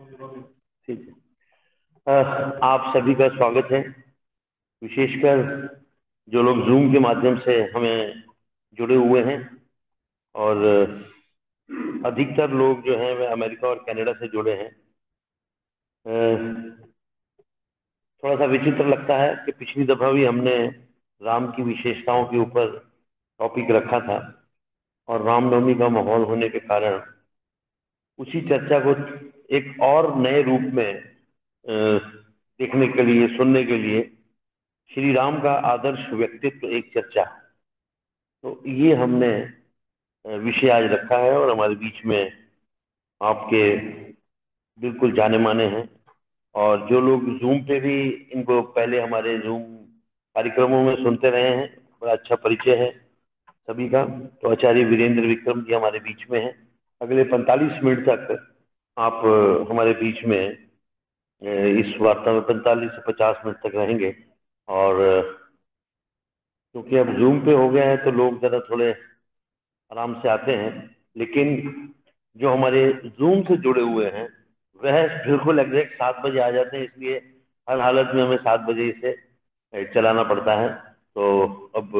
ठीक है। आप सभी का स्वागत है। विशेषकर जो लोग जूम के माध्यम से हमें जुड़े हुए हैं, और अधिकतर लोग जो हैं वे अमेरिका और कनाडा से जुड़े हैं। थोड़ा सा विचित्र लगता है कि पिछली दफा भी हमने राम की विशेषताओं के ऊपर टॉपिक रखा था, और रामनवमी का माहौल होने के कारण उसी चर्चा को एक और नए रूप में देखने के लिए, सुनने के लिए, श्री राम का आदर्श व्यक्तित्व एक चर्चा, तो ये हमने विषय आज रखा है। और हमारे बीच में आपके बिल्कुल जाने माने हैं, और जो लोग जूम पे भी इनको पहले हमारे जूम कार्यक्रमों में सुनते रहे हैं, बड़ा अच्छा परिचय है सभी का। तो आचार्य वीरेंद्र विक्रम जी हमारे बीच में हैं। अगले 45 मिनट तक आप हमारे बीच में इस वार्ता में 45 से 50 मिनट तक रहेंगे। और क्योंकि अब जूम पे हो गया है तो लोग ज़रा थोड़े आराम से आते हैं, लेकिन जो हमारे जूम से जुड़े हुए हैं वह बिल्कुल एग्जैक्ट 7 बजे आ जाते हैं, इसलिए हर हालत में हमें 7 बजे से चलाना पड़ता है। तो अब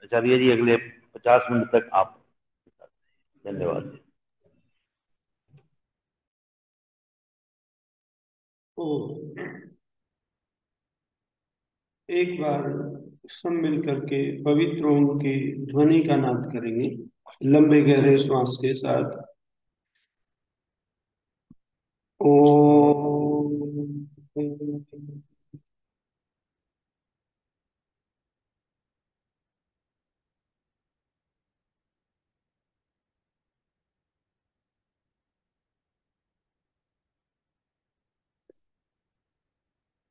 आचार्य जी अगले 50 मिनट तक आप। धन्यवाद। तो एक बार सब मिल करके पवित्र ओम की ध्वनि का नाद करेंगे, लंबे गहरे श्वास के साथ। ओम। ओम।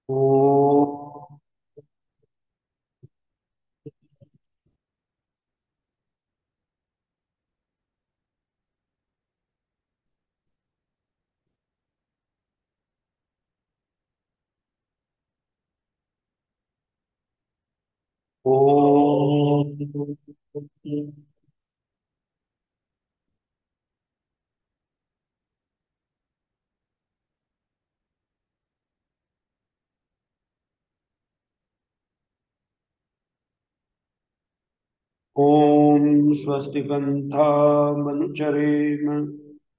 ओम स्वस्तिकंथा मनुचरेम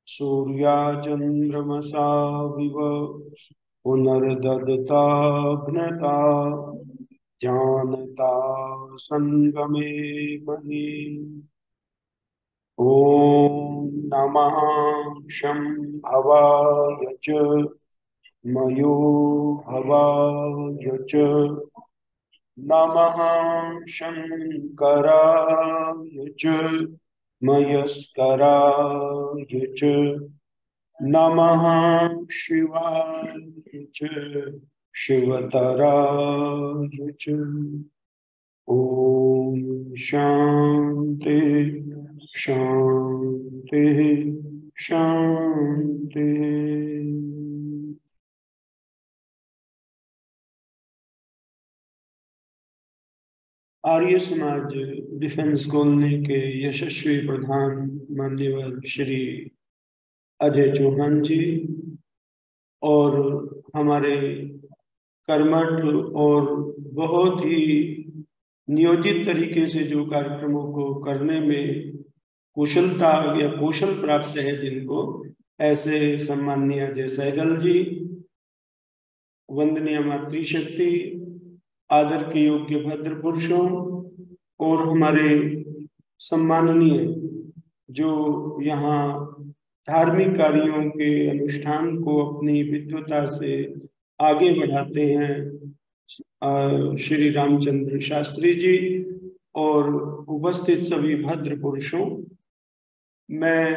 सूर्या चंद्रमसा विव पुनर्दत्ताघ्नता जानता संगमे महि। ओम नमः शंभवाय च मयो भवाय च नमः शंकराय च मयस्कराय च नमः शिवाय च शिवतराय च। ओम शांति शांति शांति। आर्य समाज डिफेंस कॉलोनी के यशस्वी प्रधान माननीय श्री अजय चौहान जी, और हमारे कर्मठ और बहुत ही नियोजित तरीके से जो कार्यक्रमों को करने में कुशलता या कौशल प्राप्त है जिनको, ऐसे सम्माननीय अजय सहगल जी, वंदनीय मातृशक्ति, आदर के योग्य भद्र पुरुषों, और हमारे सम्माननीय जो यहाँ धार्मिक कार्यों के अनुष्ठान को अपनी विद्वता से आगे बढ़ाते हैं, श्री रामचंद्र शास्त्री जी और उपस्थित सभी भद्र पुरुषों। मैं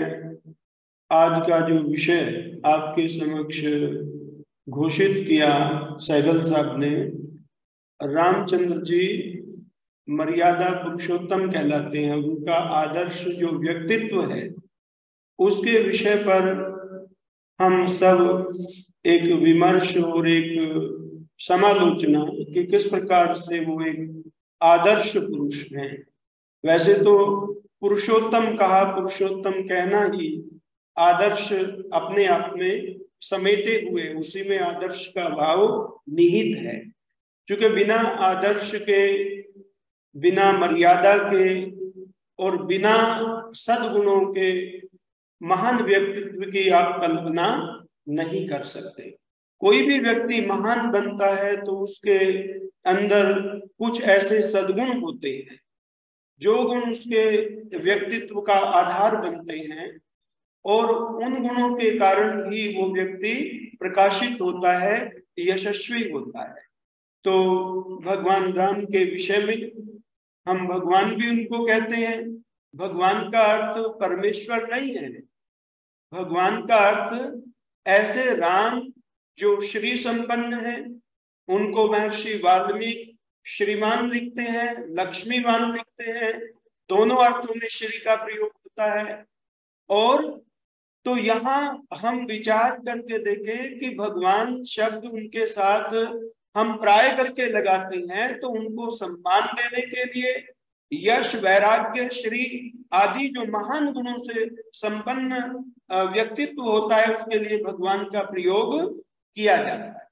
आज का जो विषय आपके समक्ष घोषित किया सहगल साहब ने, रामचंद्र जी मर्यादा पुरुषोत्तम कहलाते हैं, उनका आदर्श जो व्यक्तित्व है उसके विषय पर हम सब एक विमर्श और एक समालोचना कि किस प्रकार से वो एक आदर्श पुरुष हैं। वैसे तो पुरुषोत्तम कहा, पुरुषोत्तम कहना ही आदर्श अपने आप में समेटे हुए, उसी में आदर्श का भाव निहित है। क्योंकि बिना आदर्श के, बिना मर्यादा के और बिना सद्गुणों के महान व्यक्तित्व की आप कल्पना नहीं कर सकते। कोई भी व्यक्ति महान बनता है तो उसके अंदर कुछ ऐसे सद्गुण होते हैं जो गुण उसके व्यक्तित्व का आधार बनते हैं, और उन गुणों के कारण ही वो व्यक्ति प्रकाशित होता है, यशस्वी होता है। तो भगवान राम के विषय में हम भगवान भी उनको कहते हैं। भगवान का अर्थ परमेश्वर नहीं है। भगवान का अर्थ ऐसे राम जो श्री संपन्न है, उनको महर्षि वाल्मीकि श्रीमान लिखते हैं, लक्ष्मीवान लिखते हैं, दोनों अर्थों में श्री का प्रयोग होता है। और तो यहाँ हम विचार करके देखें कि भगवान शब्द उनके साथ हम प्राय करके लगाते हैं तो उनको सम्मान देने के लिए यश, वैराग्य, श्री आदि जो महान गुणों से संपन्न व्यक्तित्व होता है उसके लिए भगवान का प्रयोग किया जाता है।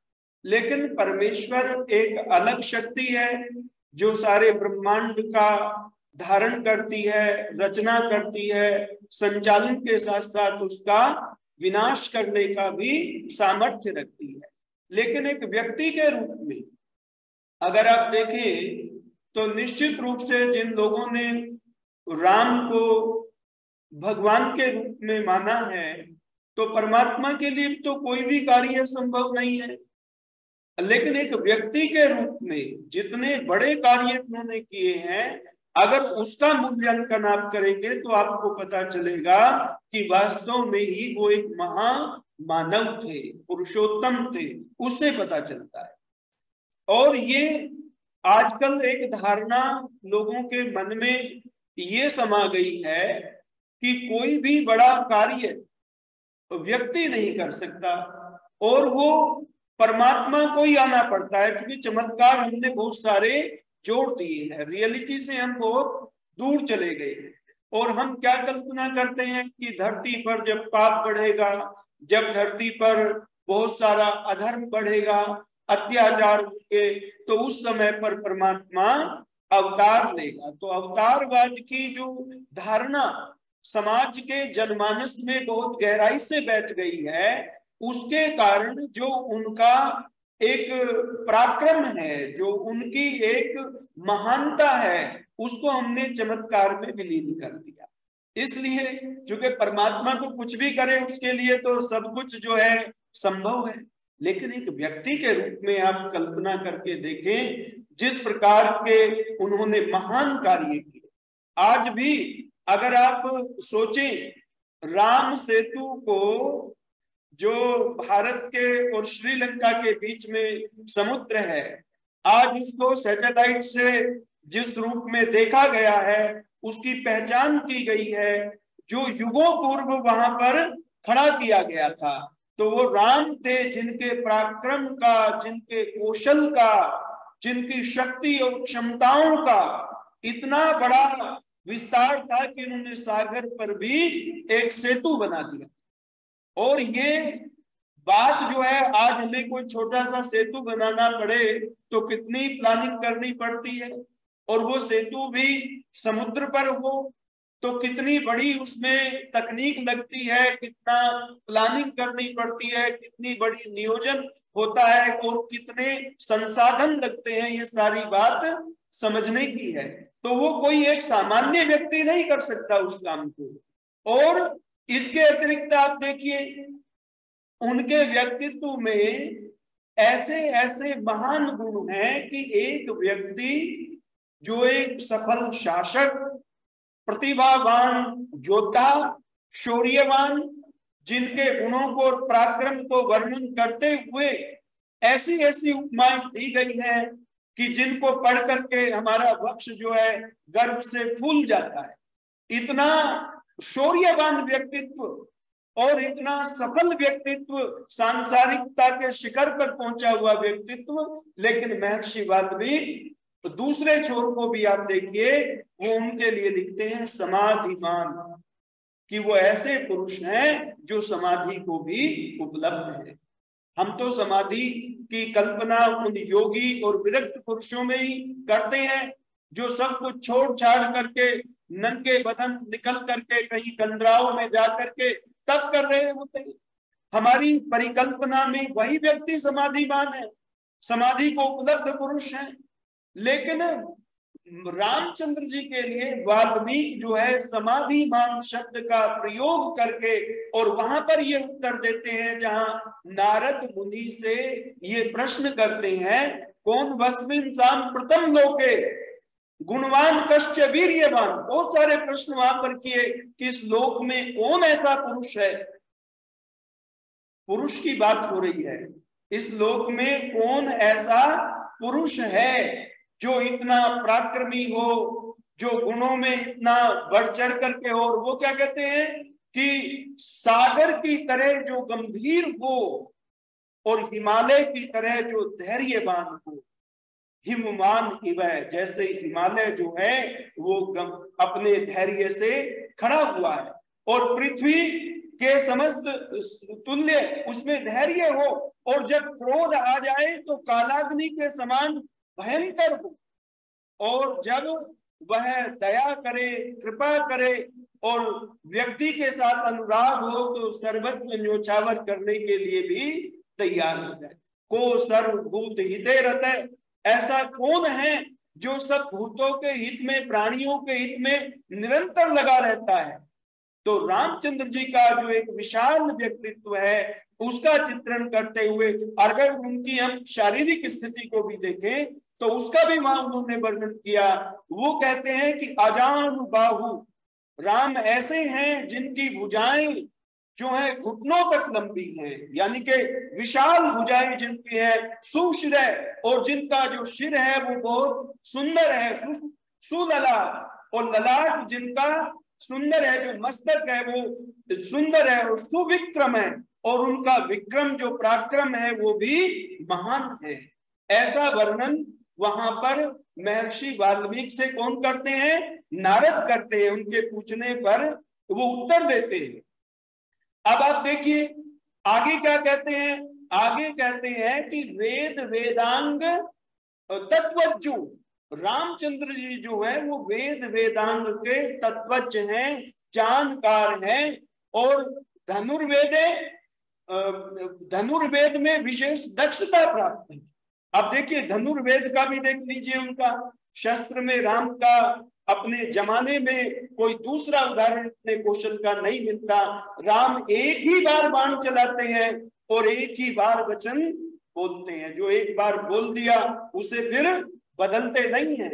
लेकिन परमेश्वर एक अलग शक्ति है जो सारे ब्रह्मांड का धारण करती है, रचना करती है, संचालन के साथ साथ उसका विनाश करने का भी सामर्थ्य रखती है। लेकिन एक व्यक्ति के रूप में अगर आप देखें तो निश्चित रूप से जिन लोगों ने राम को भगवान के रूप में माना है, तो परमात्मा के लिए तो कोई भी कार्य संभव नहीं है। लेकिन एक व्यक्ति के रूप में जितने बड़े कार्य उन्होंने किए हैं, अगर उसका मूल्यांकन आप करेंगे तो आपको पता चलेगा कि वास्तव में ही वो एक महामानव थे, पुरुषोत्तम थे, उससे पता चलता है। और ये आजकल एक धारणा लोगों के मन में ये समा गई है कि कोई भी बड़ा कार्य व्यक्ति नहीं कर सकता और वो परमात्मा को ही आना पड़ता है, क्योंकि चमत्कार हमने बहुत सारे जोड़ दिए हैं, रियलिटी से हम बहुत दूर चले गए हैं। और हम क्या कल्पना करते हैं कि धरती पर जब पाप बढ़ेगा, जब धरती पर बहुत सारा अधर्म बढ़ेगा, अत्याचार होंगे, तो उस समय पर परमात्मा अवतार लेगा। तो अवतारवाद की जो धारणा समाज के जनमानस में बहुत गहराई से बैठ गई है, उसके कारण जो उनका एक पराक्रम है, जो उनकी एक महानता है, उसको हमने चमत्कार में विलीन कर दिया। इसलिए क्योंकि परमात्मा तो कुछ भी करे उसके लिए तो सब कुछ जो है संभव है। लेकिन एक व्यक्ति के रूप में आप कल्पना करके देखें जिस प्रकार के उन्होंने महान कार्य किए। आज भी अगर आप सोचें, राम सेतु को जो भारत के और श्रीलंका के बीच में समुद्र है, आज उसको सैटेलाइट से जिस रूप में देखा गया है, उसकी पहचान की गई है, जो युगों पूर्व वहां पर खड़ा किया गया था, तो वो राम थे जिनके पराक्रम का, जिनके कौशल का, जिनकी शक्ति और क्षमताओं का इतना बड़ा विस्तार था कि उन्होंने सागर पर भी एक सेतु बना दिया। और ये बात जो है, आज हमें कोई छोटा सा सेतु बनाना पड़े तो कितनी प्लानिंग करनी पड़ती है, और वो सेतु भी समुद्र पर हो तो कितनी बड़ी उसमें तकनीक लगती है, कितना प्लानिंग करनी पड़ती है, कितनी बड़ी नियोजन होता है और कितने संसाधन लगते हैं, ये सारी बात समझने की है। तो वो कोई एक सामान्य व्यक्ति नहीं कर सकता उस काम को। और इसके अतिरिक्त आप देखिए उनके व्यक्तित्व में ऐसे ऐसे महान गुण हैं कि एक व्यक्ति जो एक सफल शासक, प्रतिभावान योद्धा, शौर्यवान, जिनके गुणों को और पराक्रम को वर्णन करते हुए ऐसी ऐसी उपमाएं दी गई हैं कि जिनको पढ़ करके हमारा वक्ष जो है गर्व से फूल जाता है। इतना शौर्यवान व्यक्तित्व और इतना सफल व्यक्तित्व, सांसारिकता के शिखर पर पहुंचा हुआ व्यक्तित्व, लेकिन महर्षि वाल्मीकि तो दूसरे छोर को भी आप देखिए, वो उनके लिए लिखते हैं समाधिमान। कि वो ऐसे पुरुष हैं जो समाधि को भी उपलब्ध है। हम तो समाधि की कल्पना उन योगी और विरक्त पुरुषों में ही करते हैं जो सब कुछ छोड़ छाड़ करके नंगे बदन निकल करके कहीं कंदराओं में जा करके तब कर रहे होते हैं। हमारी परिकल्पना में वही व्यक्ति समाधिमान है, समाधि को उपलब्ध पुरुष है। लेकिन रामचंद्र जी के लिए वाल्मीकि जो है समाधिमान शब्द का प्रयोग करके और वहां पर ये उत्तर देते हैं जहां नारद मुनि से ये प्रश्न करते हैं, कौन वस्मिन सांप्रतम लोके गुणवान कश्च वीर्यवान। बहुत सारे प्रश्न वहां पर किए कि इस लोक में कौन ऐसा पुरुष है, पुरुष की बात हो रही है, इस लोक में कौन ऐसा पुरुष है जो इतना पराक्रमी हो, जो गुणों में इतना बढ़ चढ़ करके हो। और वो क्या कहते हैं कि सागर की तरह जो गंभीर हो और हिमालय की तरह जो धैर्यवान हो। हिममान इव, जैसे हिमालय जो है वो अपने धैर्य से खड़ा हुआ है और पृथ्वी के समस्त तुल्य उसमें धैर्य हो, और जब क्रोध आ जाए तो कालाग्नि के समान भयंकर हो, और जब वह दया करे, कृपा करे और व्यक्ति के साथ अनुराग हो तो सर्वस्व न्योछावर करने के लिए भी तैयार हो जाए। को सर्वभूत हिते रतै, ऐसा कौन है जो सब भूतों के हित में, प्राणियों के हित में निरंतर लगा रहता है। तो रामचंद्र जी का जो एक विशाल व्यक्तित्व है उसका चित्रण करते हुए अगर उनकी हम शारीरिक स्थिति को भी देखें तो उसका भी वहां उन्होंने वर्णन किया। वो कहते हैं कि अजानुबाहु, राम ऐसे हैं जिनकी भुजाएं जो है घुटनों तक लंबी हैं, यानी कि विशाल भुजाएं जिनकी है, सुशिर है, और जिनका जो सिर है वो बहुत सुंदर है, सुलला, और ललाट जिनका सुंदर है, जो मस्तक है वो सुंदर है और सुविक्रम है, और उनका विक्रम जो पराक्रम है वो भी महान है। ऐसा वर्णन वहां पर महर्षि वाल्मीकि से कौन करते हैं, नारद करते हैं। उनके पूछने पर वो उत्तर देते हैं। अब आप देखिए आगे क्या कहते हैं, आगे कहते हैं कि वेद वेदांग तत्वज्ञ, रामचंद्र जी जो है वो वेद वेदांग के तत्वज्ञ हैं, जानकार हैं, और धनुर्वेदे धनुर्वेद में विशेष दक्षता प्राप्त है। अब देखिए धनुर्वेद का भी देख लीजिए, उनका शस्त्र में राम का अपने जमाने में कोई दूसरा उदाहरण इतने कौशल का नहीं मिलता। राम एक ही बार बाण चलाते हैं और एक ही बार वचन बोलते हैं, जो एक बार बोल दिया उसे फिर बदलते नहीं है।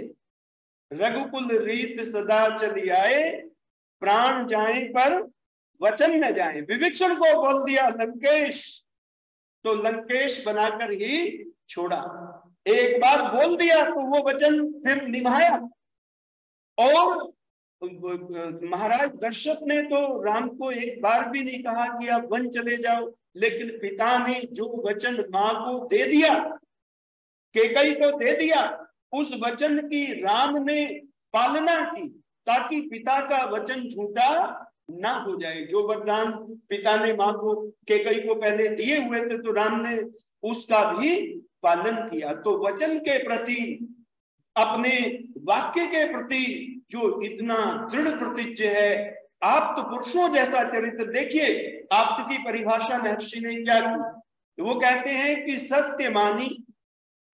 रघुकुल रीत सदा चली आए, प्राण जाए पर वचन न जाए। विभीषण को बोल दिया लंकेश, तो लंकेश बनाकर ही छोड़ा। एक बार बोल दिया तो वो वचन फिर निभाया। और महाराज दशरथ ने तो राम को एक बार भी नहीं कहा कि आप वन चले जाओ, लेकिन पिता ने जो वचन मां को दे दिया, कैकेयी को दे दिया, उस वचन की राम ने पालना की ताकि पिता का वचन झूठा ना हो जाए। जो वरदान पिता ने मां को, कैकेयी को पहले दिए हुए थे, तो राम ने उसका भी पालन किया। तो वचन के प्रति, अपने वाक्य के प्रति जो इतना दृढ़ प्रतिज्ञ है, आप्त पुरुषों जैसा चरित्र। देखिए आप्त की परिभाषा महर्षि ने क्या की, वो कहते हैं कि सत्यमानी,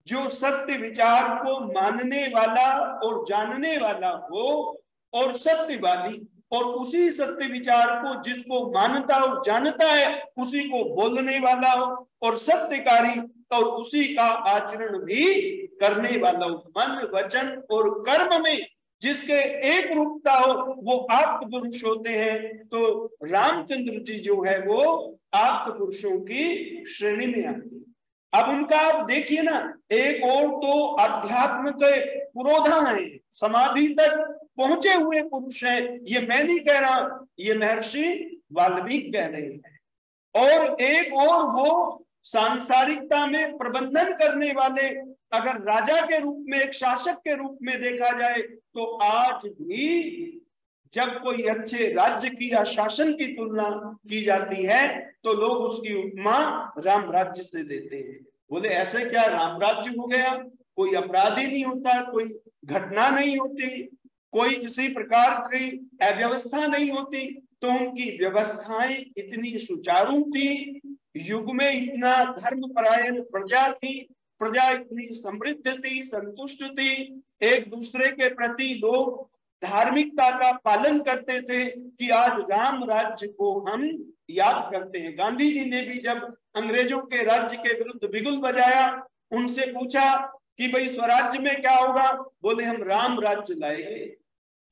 जो सत्य विचार को मानने वाला और जानने वाला हो, और सत्यवादी, और उसी सत्य विचार को जिसको मानता और जानता है उसी को बोलने वाला हो, और सत्यकारी, और उसी का आचरण भी करने वाला हो। मन वचन और कर्म में जिसके एक रूपता हो वो आप्त पुरुष होते हैं। तो रामचंद्र जी जो है वो आप्त पुरुषों की श्रेणी में आते हैं। अब उनका आप देखिए ना, एक और तो अध्यात्म के पुरोधा है, समाधि तक पहुंचे हुए पुरुष हैं। ये मैं नहीं कह रहा, ये महर्षि वाल्मीकि कह रहे हैं। और एक और वो सांसारिकता में प्रबंधन करने वाले, अगर राजा के रूप में, एक शासक के रूप में देखा जाए तो आज भी जब कोई अच्छे राज्य की या शासन की तुलना की जाती है तो लोग उसकी उपमा राम राज्य से देते हैं। बोले ऐसे क्या राम राज्य हो गया, कोई अपराध ही नहीं होता, कोई घटना नहीं होती, कोई किसी प्रकार की अव्यवस्था नहीं होती। तो उनकी व्यवस्थाएं इतनी सुचारू थी, युग में इतना धर्मपरायण प्रजा थी, प्रजा इतनी समृद्ध थी, संतुष्ट थी, एक दूसरे के प्रति लोग धार्मिकता का पालन करते थे कि आज राम राज्य को हम याद करते हैं। गांधी जी ने भी जब अंग्रेजों के राज्य के विरुद्ध बिगुल बजाया, उनसे पूछा कि भाई स्वराज्य में क्या होगा, बोले हम राम राज्य लाएंगे।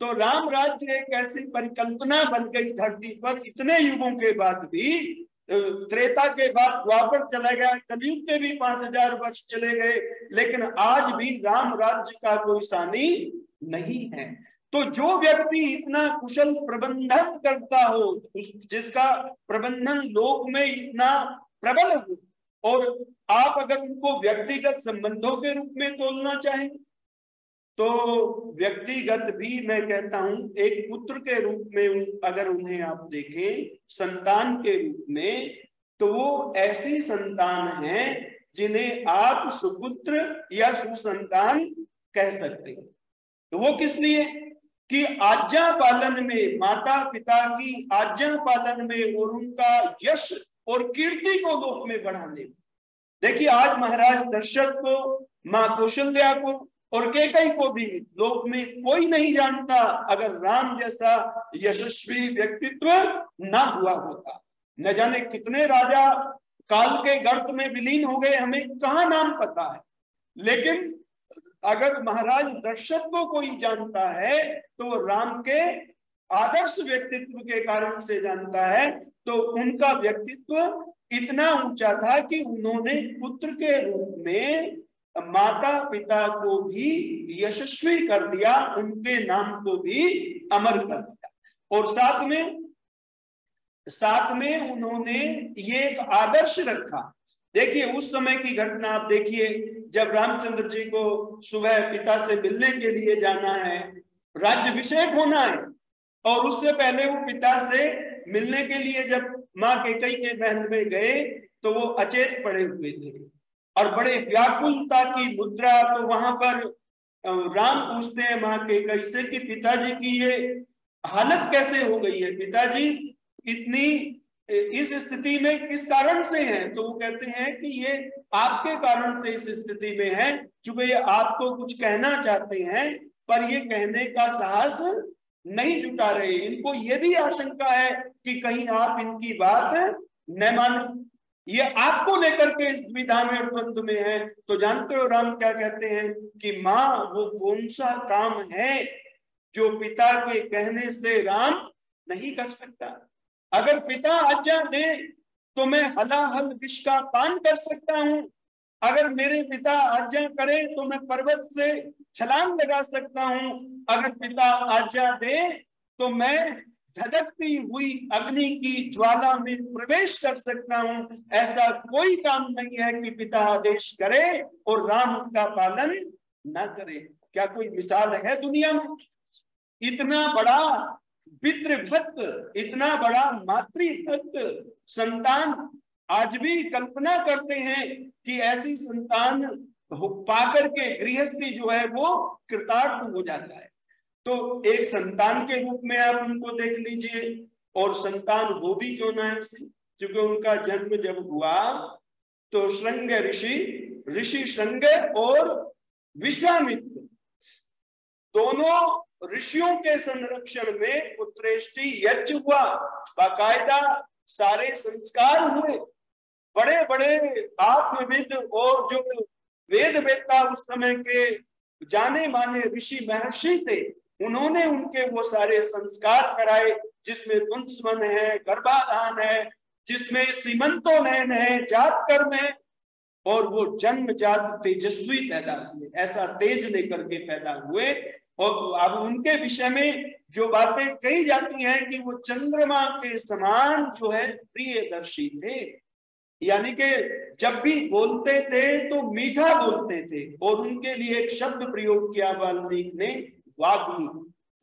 तो राम राज्य एक ऐसी परिकल्पना बन गई धरती पर, इतने युगों के बाद भी। त्रेता के बाद द्वापर चला गया, कलयुग के भी 5000 वर्ष चले गए, लेकिन आज भी राम राज्य का कोई सानी नहीं है। तो जो व्यक्ति इतना कुशल प्रबंधन करता हो, जिसका प्रबंधन लोक में इतना प्रबल हो, और आप अगर उनको व्यक्तिगत संबंधों के रूप में तोलना चाहें तो व्यक्तिगत भी मैं कहता हूं एक पुत्र के रूप में अगर उन्हें आप देखें, संतान के रूप में, तो वो ऐसी संतान है जिन्हें आप सुपुत्र या सुसंतान कह सकते हैं। तो वो किस लिए कि आज्ञा पालन में, माता पिता की आज्ञा पालन में और उनका यश और कीर्ति को लोक में बढ़ाने में। देखिए आज महाराज दशरथ को, मां कौशल्या को और कैकेयी को भी लोक में कोई नहीं जानता अगर राम जैसा यशस्वी व्यक्तित्व ना हुआ होता। न जाने कितने राजा काल के गर्त में विलीन हो गए, हमें कहाँ नाम पता है, लेकिन अगर महाराज दशरथ को कोई जानता है तो राम के आदर्श व्यक्तित्व के कारण से जानता है। तो उनका व्यक्तित्व इतना ऊंचा था कि उन्होंने पुत्र के रूप में माता पिता को भी यशस्वी कर दिया, उनके नाम को भी अमर कर दिया, और साथ में उन्होंने ये एक आदर्श रखा। देखिए उस समय की घटना आप देखिए, जब रामचंद्र जी को सुबह पिता से मिलने के लिए जाना है, राज्याभिषेक होना है, और उससे पहले वो पिता से मिलने के लिए जब माँ कैकेयी के महल में गए तो वो अचेत पड़े हुए थे और बड़े व्याकुलता की मुद्रा। तो वहां पर राम पूछते हैं माँ कैकेयी से कि पिताजी की ये हालत कैसे हो गई है, पिताजी इतनी इस स्थिति में किस कारण से हैं? तो वो कहते हैं कि ये आपके कारण से इस स्थिति में है, क्योंकि ये आपको कुछ कहना चाहते हैं पर ये कहने का साहस नहीं जुटा रहे। इनको ये भी आशंका है कि कहीं आप इनकी बात न मानो, ये आपको लेकर के इस दुविधा में और द्वंद में है। तो जानते हो राम क्या कहते हैं कि माँ वो कौन सा काम है जो पिता के कहने से राम नहीं कर सकता। अगर पिता आज्ञा दे तो मैं हलाहल विष का पान कर सकता हूं, अगर मेरे पिता आज्ञा करे तो मैं पर्वत से छलांग लगा सकता हूं, अगर पिता आज्ञा दे तो मैं धधकती हुई अग्नि की ज्वाला में प्रवेश कर सकता हूं। ऐसा कोई काम नहीं है कि पिता आदेश करे और राम उसका पालन न करे। क्या कोई मिसाल है दुनिया में? इतना बड़ा पितृभक्त, इतना बड़ा मातृभक्त संतान, आज भी कल्पना करते हैं कि ऐसी संतान पाकर के गृहस्थी जो है वो कृतार्थ हो जाता है। तो एक संतान के रूप में आप उनको देख लीजिए, और संतान हो भी क्यों ना ऐसी, क्योंकि उनका जन्म जब हुआ तो श्रृंग ऋषि श्रृंग और विश्वामित्र दोनों ऋषियों के संरक्षण में पुत्रेष्टि यज्ञ हुआ, बाकायदा सारे संस्कार हुए। बड़े बड़े आत्मविद और जो वेद वेत्ता उस समय के जाने माने ऋषि महर्षि थे, उन्होंने उनके वो सारे संस्कार कराए, जिसमें पुंसवन है, गर्भाधान है, जिसमें सीमंतोनयन है, जात कर्म है, और वो जन्मजात तेजस्वी पैदा हुए, ऐसा तेज लेकर के पैदा हुए। और अब उनके विषय में जो बातें कही जाती हैं कि वो चंद्रमा के समान जो है प्रियदर्शी थे, यानी कि जब भी बोलते थे तो मीठा बोलते थे। और उनके लिए एक शब्द प्रयोग किया वाल्मीकि ने, वाग्मी।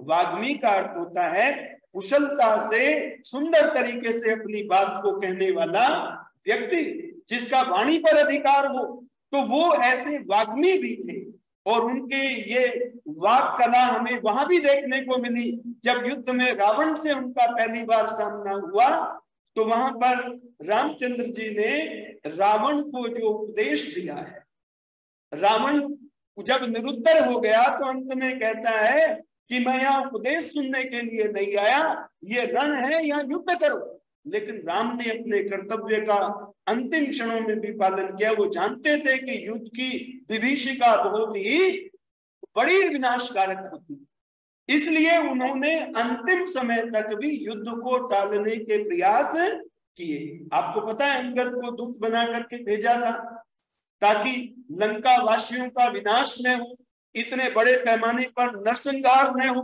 वाग्मी का अर्थ होता है कुशलता से सुंदर तरीके से अपनी बात को कहने वाला व्यक्ति, जिसका वाणी पर अधिकार हो। तो वो ऐसे वाग्मी भी थे और उनके ये वाक कला हमें वहां भी देखने को मिली। जब युद्ध में रावण से उनका पहली बार सामना हुआ तो वहां पर रामचंद्र जी ने रावण को जो उपदेश दिया है, रावण जब निरुत्तर हो गया तो अंत में कहता है कि मैं यहाँ उपदेश सुनने के लिए नहीं आया, ये रण है, यहाँ युद्ध करो। लेकिन राम ने अपने कर्तव्य का अंतिम क्षणों में भी पालन किया। वो जानते थे कि युद्ध की विभीषिका बहुत ही बड़ी विनाशकारक होती, इसलिए उन्होंने अंतिम समय तक भी युद्ध को टालने के प्रयास किए। आपको पता है अंगद को दूत बना करके भेजा था ताकि लंका वासियों का विनाश न हो, इतने बड़े पैमाने पर नरसंहार न हो।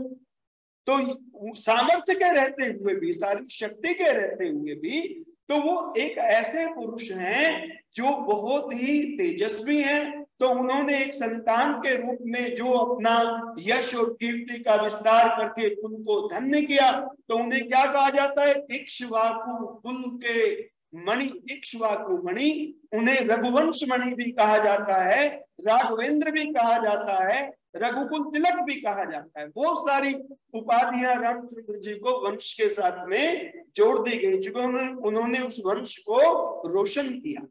तो सामर्थ्य के रहते हुए भी, सारी शक्ति के रहते हुए भी, तो वो एक ऐसे पुरुष हैं जो बहुत ही तेजस्वी हैं। तो उन्होंने एक संतान के रूप में जो अपना यश और कीर्ति का विस्तार करके कुल को धन्य किया, तो उन्हें क्या कहा जाता है? इक्ष्वाकु कुल के मणि, इक्ष्वाकु मणि। उन्हें रघुवंश मणि भी कहा जाता है, राघवेंद्र भी कहा जाता है, रघुकुल तिलक भी कहा जाता है। बहुत सारी उपाधियां रामचंद्र जी को वंश के साथ में जोड़ दी गई, क्योंकि उन्होंने उस वंश को रोशन किया।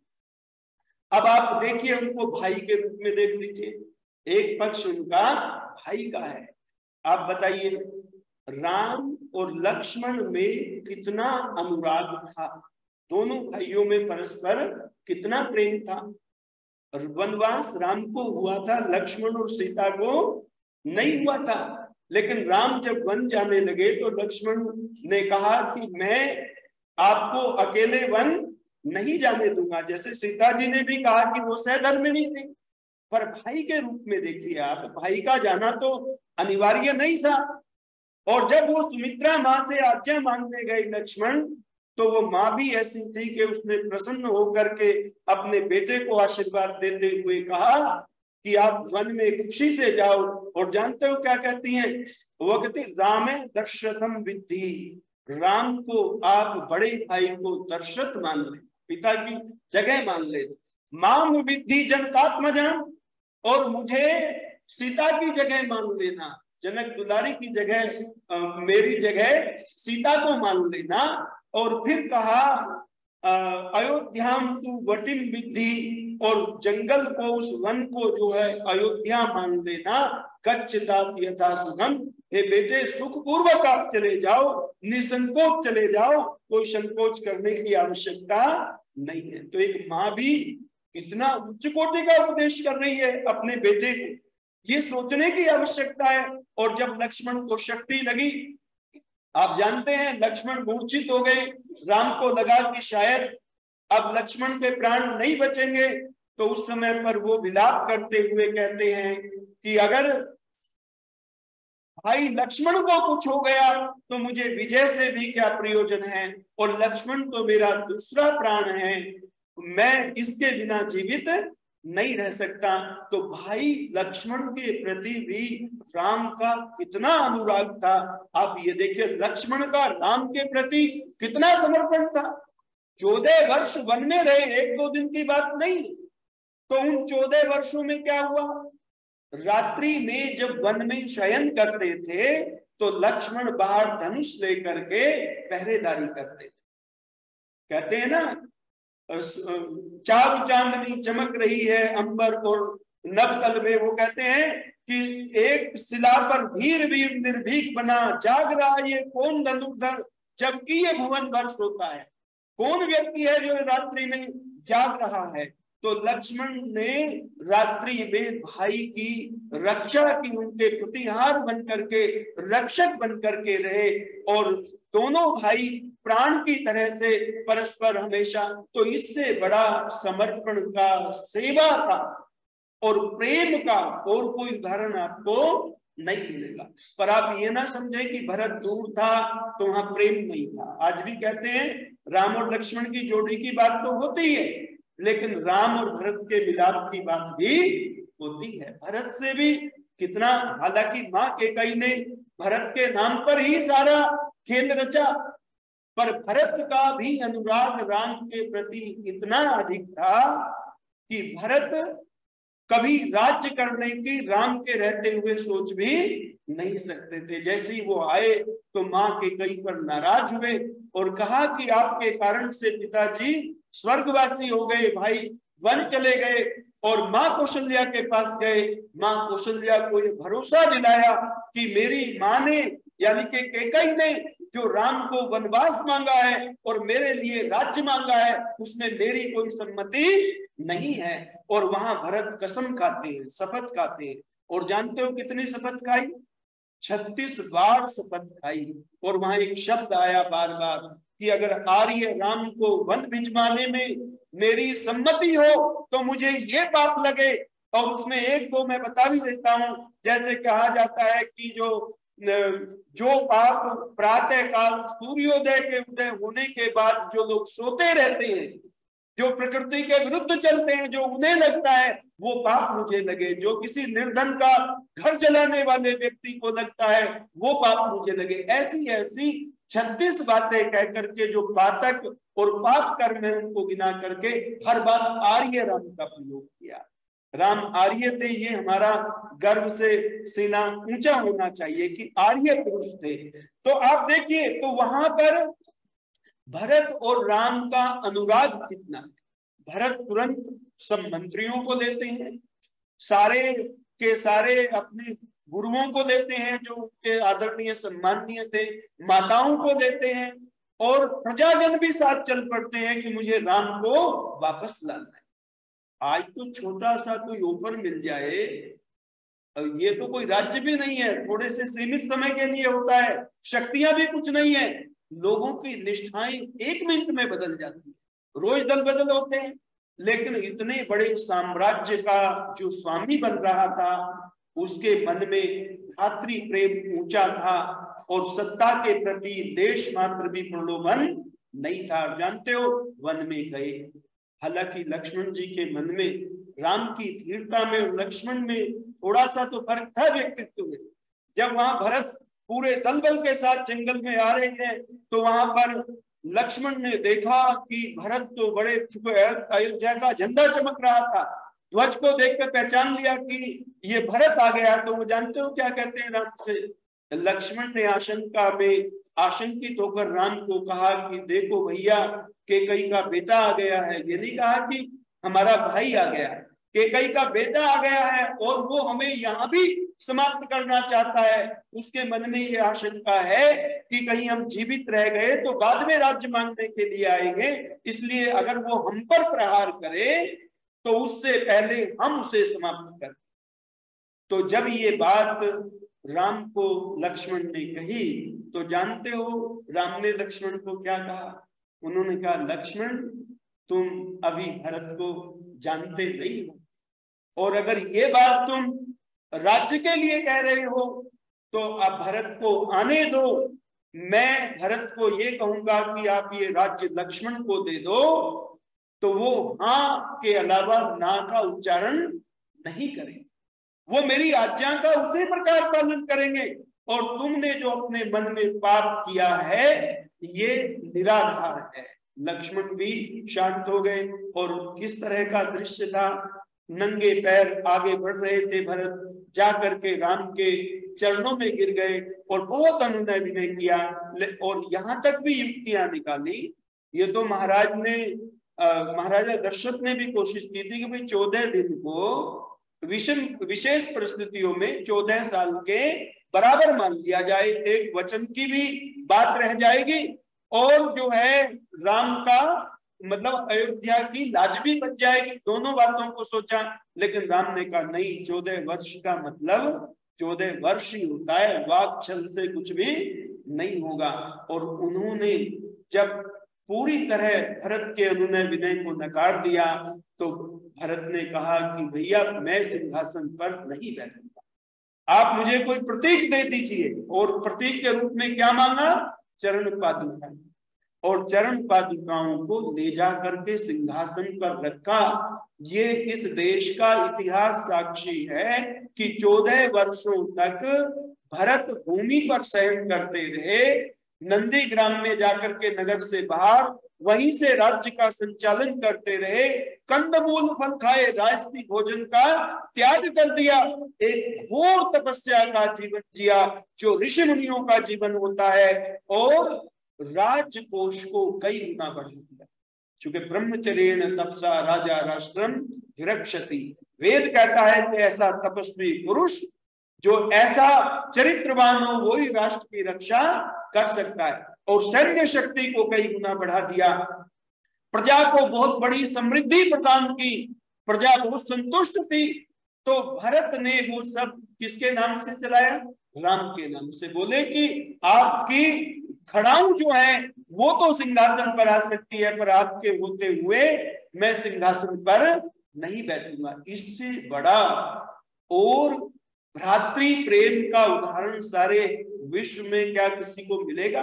अब आप देखिए, उनको भाई के रूप में देख लीजिए, एक पक्ष उनका भाई का है। आप बताइए राम और लक्ष्मण में कितना अनुराग था, दोनों भाइयों में परस्पर कितना प्रेम था। वनवास राम को हुआ था, लक्ष्मण और सीता को नहीं हुआ था। लेकिन राम जब वन जाने लगे तो लक्ष्मण ने कहा कि मैं आपको अकेले वन नहीं जाने दूंगा। जैसे सीता जी ने भी कहा कि वो सहधर्मिणी थी, पर भाई के रूप में देखिए आप, भाई का जाना तो अनिवार्य नहीं था। और जब वो सुमित्रा माँ से आज्ञा मांगने गए लक्ष्मण, तो वो माँ भी ऐसी थी कि उसने प्रसन्न होकर के अपने बेटे को आशीर्वाद देते हुए कहा कि आप वन में खुशी से जाओ। और जानते हो क्या कहती हैं? वो कहती रामे दशरथम विद्धि, राम को आप बड़े भाई को दशरथ मान ले, पिता की जगह मान ले। माम विद्धि जनकात्मजन, और मुझे सीता की जगह मान लेना, जनक दुलारी की जगह मेरी जगह सीता को मान लेना। और फिर कहा अयोध्याम तू वटिम विद्धि, और जंगल को, उस वन को जो है अयोध्या मान लेना। गच्छतात यथा सुखम, हे बेटे सुख पूर्वक आप चले जाओ, निसंकोच चले जाओ, कोई संकोच करने की आवश्यकता नहीं है। तो एक माँ भी कितना उच्च कोटि का उपदेश कर रही है अपने बेटे को, ये सोचने की आवश्यकता है। और जब लक्ष्मण को शक्ति लगी, आप जानते हैं लक्ष्मण मूर्छित हो गए, राम को लगा कि शायद अब लक्ष्मण के प्राण नहीं बचेंगे। तो उस समय पर वो विलाप करते हुए कहते हैं कि अगर भाई लक्ष्मण को कुछ हो गया तो मुझे विजय से भी क्या प्रयोजन है, और लक्ष्मण तो मेरा दूसरा प्राण है, मैं इसके बिना जीवित नहीं रह सकता। तो भाई लक्ष्मण के प्रति भी राम का कितना अनुराग था। आप ये देखिए लक्ष्मण का राम के प्रति कितना समर्पण था। 14 वर्ष वन में रहे, 1-2 दिन की बात नहीं। तो उन 14 वर्षों में क्या हुआ? रात्रि में जब वन में शयन करते थे तो लक्ष्मण बाहर धनुष लेकर के पहरेदारी करते थे। कहते हैं ना, चार चांदनी चमक रही है अंबर और नभतल में, वो कहते हैं कि एक शिला पर भीर वीर निर्भीक बना, जाग रहा ये कौन धनुर्धर, जबकि ये भुवन भर सोता है। कौन व्यक्ति है जो रात्रि में जाग रहा है? तो लक्ष्मण ने रात्रि में भाई की रक्षा की, उनके प्रतिहार बन करके, रक्षक बन करके रहे, और दोनों भाई प्राण की तरह से परस्पर हमेशा। तो इससे बड़ा समर्पण का, सेवा का और प्रेम का और कोई उदाहरण आपको नहीं मिलेगा। पर आप ये ना समझे कि भरत दूर था तो वहां प्रेम नहीं था। आज भी कहते हैं राम और लक्ष्मण की जोड़ी की बात तो होती है, लेकिन राम और भरत के मिलाप की बात भी होती है। भरत से भी कितना, हालांकि माँ कैकेयी ने भरत के नाम पर ही सारा खेल रचा। पर भरत का भी अनुराग राम के प्रति इतना अधिक था कि भरत कभी राज्य करने की राम के रहते हुए सोच भी नहीं सकते थे। जैसे ही वो आए तो माँ कैकेयी पर नाराज हुए और कहा कि आपके कारण से पिताजी स्वर्गवासी हो गए, भाई वन चले गए। और माँ कौशल्या के पास गए। माँ कौशल्या को ये भरोसा दिलाया कि मेरी माँ ने यानी कि कैकेयी ने जो राम को वनवास मांगा है और मेरे लिए राज्य मांगा है, उसमें मेरी कोई सम्मति नहीं है। और वहां भरत कसम खाते हैं, शपथ खाते हैं। और जानते हो कितनी शपथ खाई? 36 बार शपथ खाई। और वहां एक शब्द आया बार बार कि अगर आर्य राम को वन भिजवाने में मेरी सम्मति हो तो मुझे ये पाप लगे। और उसमें एक दो मैं बता भी देता हूं। जैसे कहा जाता है कि जो पाप प्रातः काल सूर्योदय के उदय होने के बाद जो लोग सोते रहते हैं, जो प्रकृति के विरुद्ध चलते हैं, जो उन्हें लगता है वो पाप मुझे लगे। जो किसी निर्धन का घर जलाने वाले व्यक्ति को लगता है वो पाप मुझे लगे। ऐसी ऐसी 36 बातें कह करके जो पातक और पाप कर्म है उनको गिना करके हर बार आर्य राम का प्रयोग किया। राम आर्य थे, ये हमारा गर्व से सीना ऊंचा होना चाहिए कि आर्य पुरुष थे। तो आप देखिए, तो वहां पर भरत और राम का अनुराग कितना है। भरत तुरंत सब मंत्रियों को लेते हैं, सारे के सारे अपने गुरुओं को लेते हैं जो उनके आदरणीय सम्माननीय थे, माताओं को लेते हैं और प्रजाजन भी साथ चल पड़ते हैं कि मुझे राम को वापस लाना है। आज तो छोटा सा कोई ऑफर मिल जाए, ये तो कोई राज्य भी नहीं है, थोड़े से सीमित समय के लिए होता है, शक्तियां भी कुछ नहीं है, लोगों की निष्ठाएं एक मिनट में बदल जाती है, रोज दल बदल होते हैं। लेकिन इतने बड़े साम्राज्य का जो स्वामी बन रहा था उसके मन में भ्रातृ प्रेम ऊंचा था और सत्ता के प्रति देश मात्र भी प्रलोभन नहीं था। जानते हो, वन में गए, हालांकि लक्ष्मण जी के मन में राम की धीरता में और लक्ष्मण में थोड़ा सा तो फर्क था व्यक्तित्व में। जब वहां भरत पूरे दल बल के साथ जंगल में आ रहे हैं तो वहां पर लक्ष्मण ने देखा कि भरत तो बड़े अयोध्या का झंडा चमक रहा था, ध्वज को देखकर पहचान लिया कि ये भरत आ गया। तो वो जानते हो क्या कहते हैं राम से? लक्ष्मण ने आशंका में आशंकित होकर राम को कहा कि देखो भैया, कैकेयी का बेटा आ गया है। ये नहीं कहा कि हमारा भाई आ गया, कैकेयी का बेटा आ गया है और वो हमें यहाँ भी समाप्त करना चाहता है। उसके मन में ये आशंका है कि कहीं हम जीवित रह गए तो बाद में राज्य मांगने के लिए आएंगे, इसलिए अगर वो हम पर प्रहार करे तो उससे पहले हम उसे समाप्त कर। तो जब ये बात राम को लक्ष्मण ने कही तो जानते हो राम ने लक्ष्मण को क्या कहा? उन्होंने कहा, लक्ष्मण तुम अभी भरत को जानते नहीं हो, और अगर ये बात तुम राज्य के लिए कह रहे हो तो आप भरत को आने दो। मैं भरत को ये कहूंगा कि आप ये राज्य लक्ष्मण को दे दो, तो वो हाँ के अलावा ना का उच्चारण नहीं करेंगे, वो मेरी आज्ञा का उसी प्रकार पालन करेंगे। और तुमने जो अपने मन में पाप किया है ये निराधार है। लक्ष्मण भी शांत हो गए। और किस तरह का दृश्य था, नंगे पैर आगे बढ़ रहे थे भरत, जा करके राम के चरणों में गिर गए और बहुत अनुनय विनय किया और यहाँ तक भी युक्तियां निकाली। ये तो महाराज ने महाराजा दशरथ ने भी कोशिश की थी कि भाई 14 दिन को विशेष परिस्थितियों में 14 साल के बराबर मान लिया जाए, एक वचन की भी बात रह जाएगी और जो है राम का मतलब अयोध्या की लाज भी बच जाएगी। दोनों बातों को सोचा, लेकिन राम ने कहा नहीं, 14 वर्ष का मतलब 14 वर्ष ही होता है, वाक छल से कुछ भी नहीं होगा। और उन्होंने जब पूरी तरह भरत के अनुनय विनय को नकार दिया तो भरत ने कहा कि भैया मैं सिंहासन पर नहीं बैठूंगा, आप मुझे कोई प्रतीक दे दीजिए। और प्रतीक के रूप में क्या मांगा? चरण पादुका। और चरण पादुकाओं को ले जा करके सिंहासन पर रखा। ये इस देश का इतिहास साक्षी है कि 14 वर्षों तक भरत भूमि पर शयन करते रहे, नंदीग्राम में जाकर के नगर से बाहर वहीं से राज्य का संचालन करते रहे, कंदमूल फल खाए, राजसी भोजन का त्याग कर दिया, एक घोर तपस्या का जीवन जिया जो ऋषि मुनियों का जीवन होता है, और राजकोष को कई गुना बढ़ा दिया। चूंकि ब्रह्मचर्येण तपसा राजा राष्ट्रम विरक्षति, वेद कहता है कि ऐसा तपस्वी पुरुष जो ऐसा चरित्रवान हो वही राष्ट्र की रक्षा कर सकता है, और सैन्य शक्ति को कई गुना बढ़ा दिया, प्रजा को बहुत बड़ी समृद्धि प्रदान की, प्रजा बहुत संतुष्ट थी। तो भरत ने वो सब किसके नाम से चलाया? राम के नाम से। बोले कि आपकी खड़ाऊ जो है वो तो सिंहासन पर आ सकती है, पर आपके होते हुए मैं सिंहासन पर नहीं बैठूंगा। इससे बड़ा और भ्रातृ प्रेम का उदाहरण सारे विश्व में क्या किसी को मिलेगा?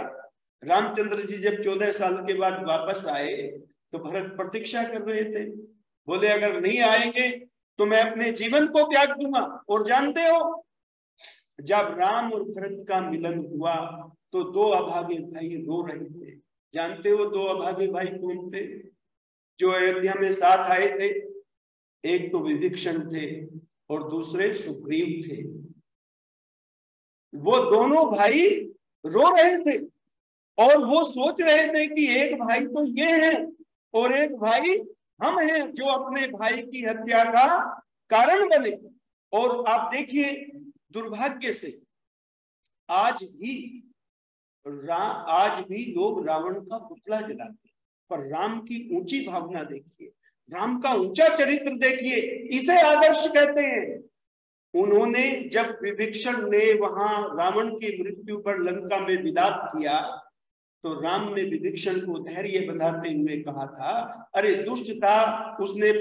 रामचंद्र जी जब 14 साल के बाद वापस आए तो भरत प्रतीक्षा कर रहे थे, बोले अगर नहीं आएंगे तो मैं अपने जीवन को त्याग दूंगा। और जानते हो जब राम और भरत का मिलन हुआ तो दो अभागे भाई रो रहे थे। जानते हो दो अभागे भाई कौन थे जो अयोध्या में साथ आए थे? एक तो विभीषण थे और दूसरे सुग्रीव थे। वो दोनों भाई रो रहे थे और वो सोच रहे थे कि एक भाई तो ये है और एक भाई हम हैं जो अपने भाई की हत्या का कारण बने। और आप देखिए दुर्भाग्य से आज भी लोग रावण का पुतला जलाते, पर राम की ऊंची भावना देखिए, राम का ऊंचा चरित्र देखिए, इसे आदर्श कहते हैं। उन्होंने जब विभीषण ने वहां रावण की मृत्यु पर लंका में विलाप किया तो राम ने विभीषण को धैर्य बंधाते हुए कहा था, अरे दुष्ट था, उसने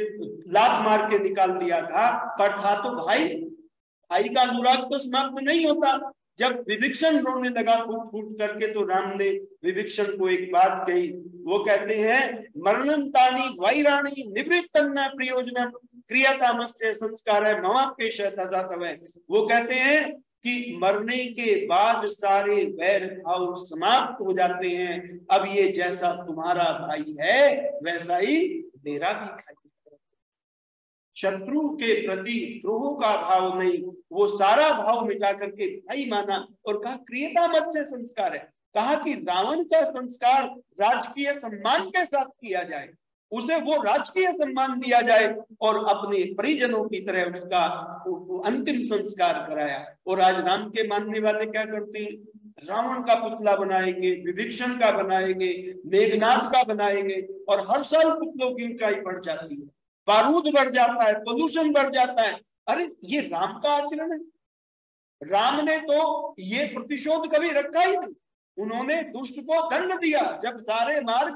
लात मार के निकाल दिया था, पर था तो भाई का अनुराग तो समाप्त नहीं होता। जब विभीषण रोने लगा फूट फूट करके तो राम ने विभीषण को एक बात कही, वो कहते हैं मरणंतानी वैराणी निवृत्तन्न प्रयोजनम क्रियातामस्य संस्कार है ममापेश तथा। वो कहते हैं कि मरने के बाद सारे वैर भाव समाप्त हो जाते हैं, अब ये जैसा तुम्हारा भाई है वैसा ही मेरा भी भाई है। शत्रु के प्रति द्रोह का भाव नहीं, वो सारा भाव मिटा करके भाई माना और कहा क्रियता मत से संस्कार है। कहा कि रावण का संस्कार राजकीय सम्मान के साथ किया जाए, उसे वो राजकीय सम्मान दिया जाए और अपने परिजनों की तरह उसका अंतिम संस्कार कराया। और आज राम के मानने वाले क्या करते हैं? रावण का पुतला बनाएंगे, विभीषण का बनाएंगे, मेघनाथ का बनाएंगे, और हर साल पुतलों की ऊंचाई बढ़ जाती है, बारूद बढ़ जाता है, पोल्यूशन बढ़ जाता है। अरे ये राम का आचरण है? राम ने तो ये प्रतिशोध कभी रखा ही नहीं। उन्होंने दुष्ट को दंड दिया जब सारे मार्ग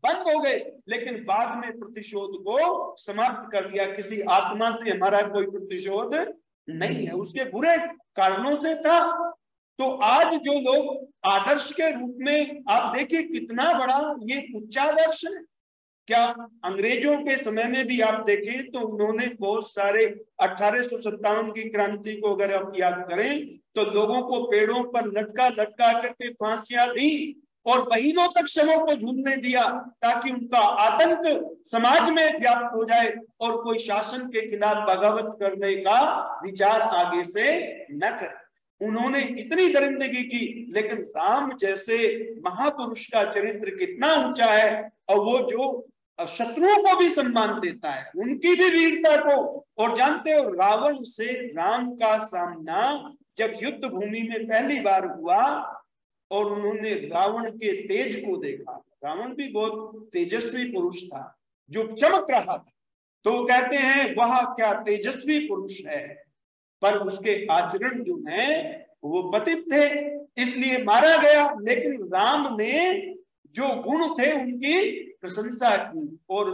बंद हो गए, लेकिन बाद में प्रतिशोध को समाप्त कर दिया। किसी आत्मा से हमारा कोई प्रतिशोध नहीं है, उसके बुरे कारणों से था। तो आज जो लोग आदर्श के रूप में, आप देखिए कितना बड़ा ये उच्चादर्श है। क्या अंग्रेजों के समय में भी आप देखें तो उन्होंने बहुत सारे 1857 की क्रांति को अगर आप याद करें तो लोगों को पेड़ों पर लटका लटका करके फांसियां दी और महीनों तक शवों को झूलने दिया ताकि उनका आतंक समाज में व्याप्त हो जाए और कोई शासन के खिलाफ बगावत करने का विचार आगे से न करे। उन्होंने इतनी दरिंदगी की, लेकिन राम जैसे महापुरुष का चरित्र कितना ऊंचा है, और वो जो शत्रुओं को भी सम्मान देता है, उनकी भी वीरता को। और जानते हो रावण से राम का सामना जब युद्ध भूमि में पहली बार हुआ और उन्होंने रावण के तेज को देखा, रावण भी बहुत तेजस्वी पुरुष था जो चमक रहा था, तो वो कहते हैं वह क्या तेजस्वी पुरुष है, पर उसके आचरण जो है वो पतित थे, इसलिए मारा गया। लेकिन राम ने जो गुण थे उनकी प्रशंसा की। और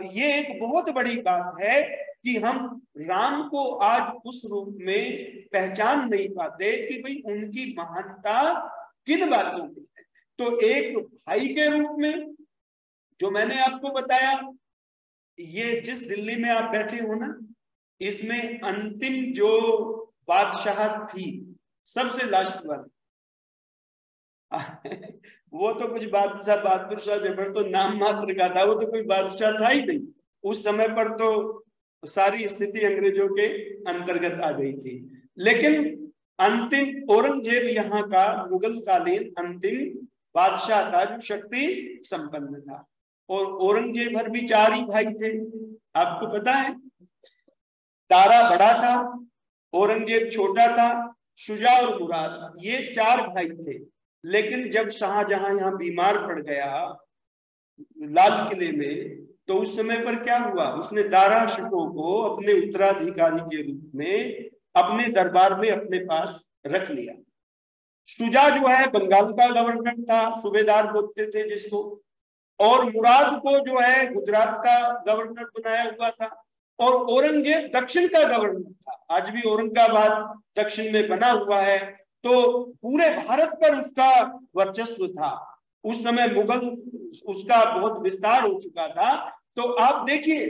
ये एक बहुत बड़ी बात है कि हम राम को आज उस रूप में पहचान नहीं पाते कि भाई उनकी महानता किन बातों की है। तो एक भाई के रूप में जो मैंने आपको बताया, ये जिस दिल्ली में आप बैठे हो ना, इसमें अंतिम जो बादशाह थी सबसे लास्ट वाला। वो तो कुछ बादशाह, बहादुर शाह जफर तो नाम मात्र का था, वो तो कोई बादशाह था ही नहीं। उस समय पर तो सारी स्थिति अंग्रेजों के अंतर्गत आ गई थी। लेकिन अंतिम औरंगजेब यहाँ का मुगल कालीन अंतिम बादशाह था जो शक्ति संपन्न था। और औरंगजेब हर भी 4 ही भाई थे, आपको पता है। दारा बड़ा था, औरंगजेब छोटा था, शुजा और मुराद, ये 4 भाई थे। लेकिन जब शाहजहां यहाँ बीमार पड़ गया लाल किले में, तो उस समय पर क्या हुआ, उसने दारा शिकोह को अपने उत्तराधिकारी के रूप में अपने दरबार में अपने पास रख लिया। शुजा जो है बंगाल का गवर्नर था, सूबेदार बोलते थे जिसको, और मुराद को जो है गुजरात का गवर्नर बनाया हुआ था, और औरंगजेब दक्षिण का गवर्नर था। आज भी औरंगाबाद दक्षिण में बना हुआ है, तो पूरे भारत पर उसका वर्चस्व था। उस समय मुगल उसका बहुत विस्तार हो चुका था। तो आप देखिए,